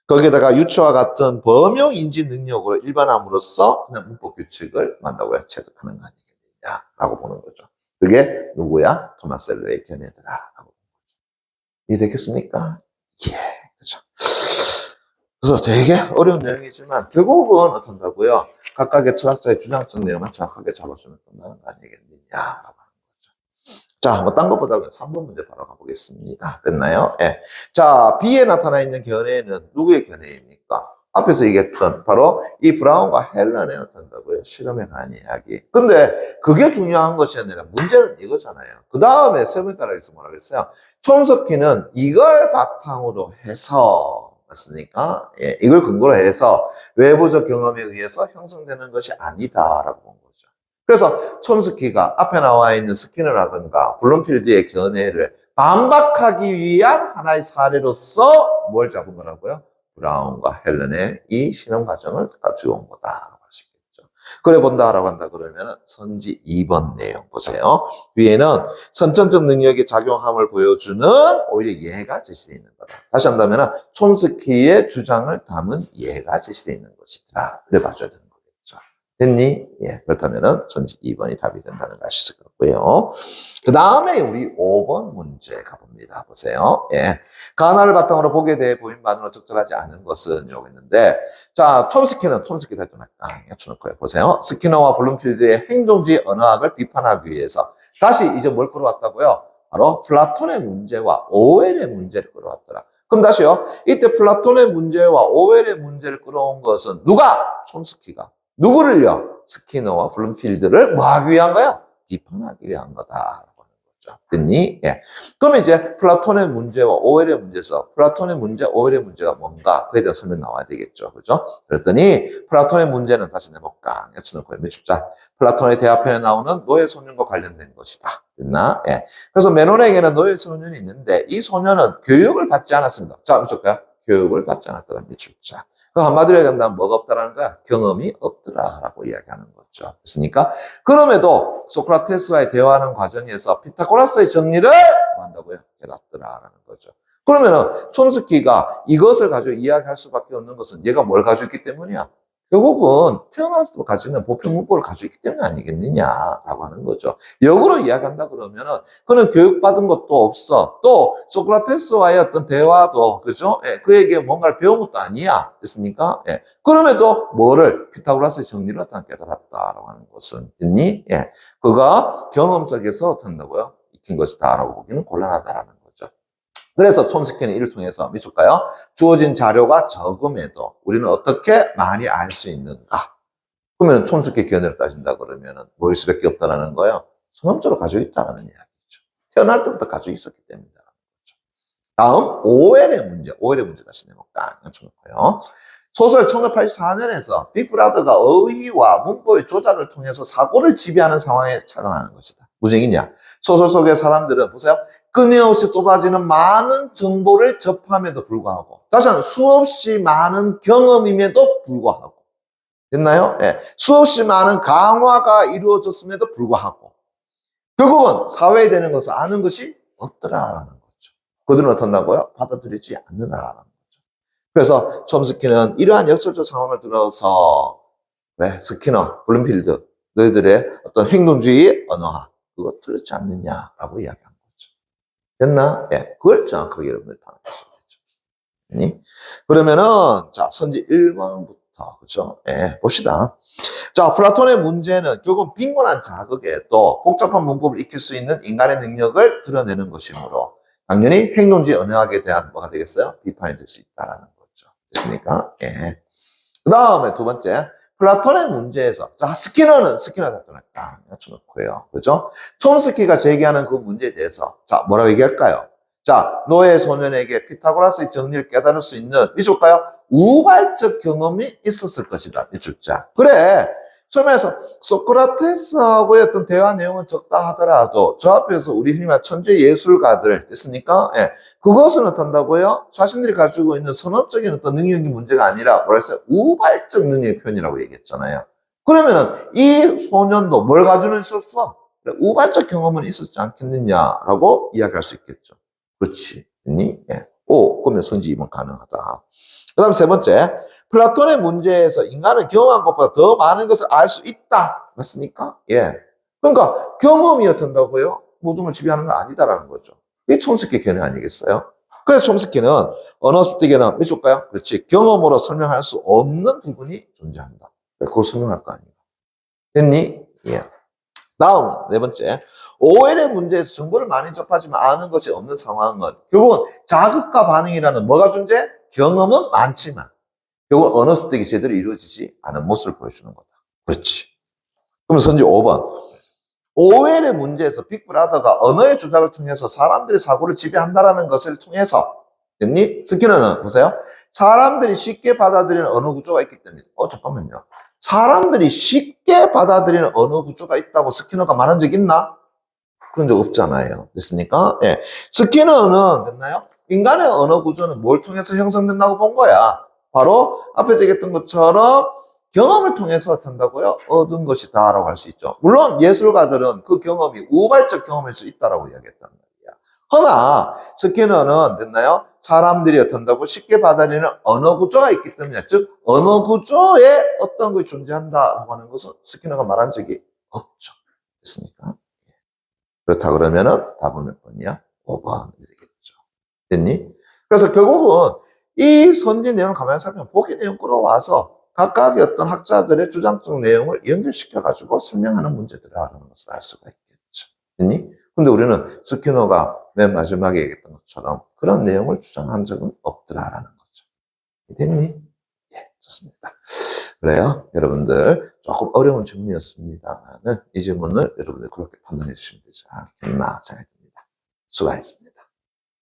B: 거기에다가 유추와 같은 범용 인지 능력으로 일반함으로써 그냥 문법 규칙을 만다고요. 체득하는 거 아니겠느냐라고 보는 거죠. 그게 누구야? 토마셀로의 견해더라라고 보는 거죠. 이해되겠습니까? 예, 그렇죠. 그래서 되게 어려운 내용이지만 결국은 어떤다고요? 각각의 철학자의 주장적 내용만 정확하게 잡아주면 끝나는 거 아니겠느냐라고. 자, 뭐, 딴 것보다 3번 문제 바로 가보겠습니다. 됐나요? 예. 자, B에 나타나 있는 견해는 누구의 견해입니까? 앞에서 얘기했던 바로 이 브라운과 헬런의 어떤다고요? 실험에 관한 이야기. 근데 그게 중요한 것이 아니라 문제는 이거잖아요. 그 다음에 세 번째 단락에서 뭐라고 했어요? 촘스키는 이걸 바탕으로 해서, 맞습니까? 예, 이걸 근거로 해서 외부적 경험에 의해서 형성되는 것이 아니다라고 본 거죠. 그래서 촘스키가 앞에 나와 있는 스키너라든가 블룸필드의 견해를 반박하기 위한 하나의 사례로서 뭘 잡은 거라고요? 브라운과 헬런의 이 실험 과정을 가지고 온 거다라고 할 수 있겠죠. 그래 본다라고 한다 그러면 선지 2번 내용 보세요. 위에는 선천적 능력의 작용함을 보여주는 오히려 예가 제시되어 있는 거다. 다시 한다면 촘스키의 주장을 담은 예가 제시되어 있는 것이더라. 그래 봐줘야 되는 거겠죠. 됐니? 예. 그렇다면은 선지 2번이 답이 된다는 거 아실 것 같고요. 그 다음에 우리 5번 문제 가봅니다. 보세요. 예. 가나를 바탕으로 보게 대해 보인만으로 적절하지 않은 것은 이라고 했는데, 자, 촘스키는 촘스키 할 때는 여쭤놓고요. 보세요. 스키너와 블룸필드의 행동주의 언어학을 비판하기 위해서 다시 이제 뭘 끌어왔다고요? 바로 플라톤의 문제와 오웰의 문제를 끌어왔더라. 그럼 다시요. 이때 플라톤의 문제와 오웰의 문제를 끌어온 것은 누가? 촘스키가. 누구를요? 스키너와 블룸필드를 뭐 하기 위한 거야? 비판하기 위한 거다라고 하는 거죠. 됐니? 예. 그러면 이제 플라톤의 문제와 오헬의 문제에서 플라톤의 문제, 오헬의 문제가 뭔가 그에 대한 설명 나와야 되겠죠. 그죠? 그랬더니 플라톤의 문제는 다시 내볼까? 여쭤놓고 해주자. 플라톤의 대화편에 나오는 노예 소년과 관련된 것이다. 됐나? 예. 그래서 메논에게는 노예 소년이 있는데 이 소년은 교육을 받지 않았습니다. 자, 미칠까요? 교육을 받지 않았다는 미칠자. 그 한마디로 얘기한다면 뭐가 없다라는 거야? 경험이 없더라라고 이야기하는 거죠. 됐습니까? 그럼에도 소크라테스와의 대화하는 과정에서 피타고라스의 정리를 뭐 한다고요? 깨닫더라라는 거죠. 그러면은 촘스키가 이것을 가지고 이야기할 수밖에 없는 것은 얘가 뭘 가지고 있기 때문이야? 결국은 태어나서 가지는 보편 문법을 가지고 있기 때문이 아니겠느냐라고 하는 거죠. 역으로 이야기한다 그러면은 그는 교육받은 것도 없어. 또 소크라테스와의 어떤 대화도 그죠? 예, 그에게 뭔가를 배운 것도 아니야. 됐습니까? 예. 그럼에도 뭐를 피타고라스의 정리를 어떤 깨달았다라고 하는 것은 있니? 예. 그가 경험 속에서 어떻게 한다고요? 익힌 것이다라고 보기는 곤란하다라는 거죠. 그래서 촘스키는 이를 통해서 미칠까요? 주어진 자료가 적음에도 우리는 어떻게 많이 알 수 있는가? 그러면 촘스키 견해를 따진다 그러면은 뭐일 수밖에 없다라는 거예요. 선험적으로 가지고 있다라는 이야기죠. 태어날 때부터 가지고 있었기 때문이다라는 거죠. 다음 오웰의 문제 다시 내볼까? 쳐놓고요. 소설 1984년에서 빅브라더가 어휘와 문법의 조작을 통해서 사고를 지배하는 상황에 착안하는 것이다. 무슨 얘기냐? 소설 속의 사람들은 보세요. 끊임없이 쏟아지는 많은 정보를 접함에도 불구하고 다시 한번 수없이 많은 경험임에도 불구하고 됐나요? 예. 수없이 많은 강화가 이루어졌음에도 불구하고 결국은 사회에 되는 것을 아는 것이 없더라라는 거죠. 그들은 어떻다고요? 받아들이지 않는다라는 거죠. 그래서 촘스키는 이러한 역설적 상황을 들어서 스키너, 블룸필드 너희들의 어떤 행동주의 언어화 그거 틀렸지 않느냐라고 이야기한 거죠. 됐나? 예, 그걸 정확하게 여러분들이 파악하셔야 되죠. 그러면은 자 선지 1번부터 그렇죠? 예, 봅시다. 자, 플라톤의 문제는 결국 빈곤한 자극에 또 복잡한 문법을 익힐 수 있는 인간의 능력을 드러내는 것이므로 당연히 행동주의 언어학에 대한 뭐가 되겠어요? 비판이 될 수 있다라는 거죠. 됐습니까? 예. 그 다음에 두 번째. 플라톤의 문제에서, 자, 스키너는 답변을 딱 맞춰놓고요. 그죠? 촘스키가 제기하는 그 문제에 대해서, 자, 뭐라고 얘기할까요? 자, 노예 소년에게 피타고라스의 정리를 깨달을 수 있는, 미줄까요? 우발적 경험이 있었을 것이다. 미줄자. 그래. 처음에서 소크라테스하고의 어떤 대화 내용은 적다 하더라도 저 앞에서 우리 흔히 말 천재 예술가들 됐습니까? 예. 그것은 어떤다고요? 자신들이 가지고 있는 선업적인 어떤 능력의 문제가 아니라 뭐라 했어요? 우발적 능력의 표현이라고 얘기했잖아요. 그러면은 이 소년도 뭘 가지고 있었어? 우발적 경험은 있었지 않겠느냐라고 이야기할 수 있겠죠. 그렇지. 됐니? 예. 오, 그러면 선지 2번 가능하다. 그 다음 세 번째, 플라톤의 문제에서 인간은 경험한 것보다 더 많은 것을 알 수 있다. 맞습니까? 예. 그러니까 경험이 어떤다고요? 모든 걸 지배하는 건 아니다라는 거죠. 이게 촘스키 견해 아니겠어요? 그래서 촘스키는 언어스틱에는 몇 줄까요? 그렇지. 경험으로 설명할 수 없는 부분이 존재한다. 그거 설명할 거 아니에요. 됐니? 예. 다음, 네 번째. 오헬의 문제에서 정보를 많이 접하지만 아는 것이 없는 상황은 결국은 자극과 반응이라는 뭐가 존재? 경험은 많지만 결국 언어 습득이 제대로 이루어지지 않은 모습을 보여주는 거다. 그렇지. 그럼 선지 5번. 오웰의 문제에서 빅브라더가 언어의 조작을 통해서 사람들의 사고를 지배한다라는 것을 통해서 됐니? 스키너는 보세요. 사람들이 쉽게 받아들이는 언어 구조가 있기 때문에 잠깐만요. 사람들이 쉽게 받아들이는 언어 구조가 있다고 스키너가 말한 적 있나? 그런 적 없잖아요. 됐습니까? 예. 스키너는 됐나요? 인간의 언어 구조는 뭘 통해서 형성된다고 본 거야? 바로 앞에서 얘기했던 것처럼 경험을 통해서 한다고요? 얻은 것이다 라고 할 수 있죠. 물론 예술가들은 그 경험이 우발적 경험일 수 있다라고 이야기했단 말이야. 허나 스키너는 됐나요? 사람들이 어떤다고 쉽게 받아들이는 언어 구조가 있기 때문에 즉 언어 구조에 어떤 것이 존재한다라고 하는 것은 스키너가 말한 적이 없죠. 됐습니까? 그렇다 그러면은 답은 몇 번이야? 5번이 되겠죠. 됐니? 그래서 결국은 이 선지 내용을 가만히 살펴보면 보기 내용 끌어와서 각각의 어떤 학자들의 주장적 내용을 연결시켜가지고 설명하는 문제들이라는 것을 알 수가 있겠죠. 됐니? 근데 우리는 스키너가 맨 마지막에 얘기했던 것처럼 그런 내용을 주장한 적은 없더라라는 거죠. 됐니? 예, 좋습니다. 그래요. 여러분들 조금 어려운 질문이었습니다만은 이 질문을 여러분들 그렇게 판단해 주시면 되지 않겠나 생각이 듭니다. 수고하셨습니다.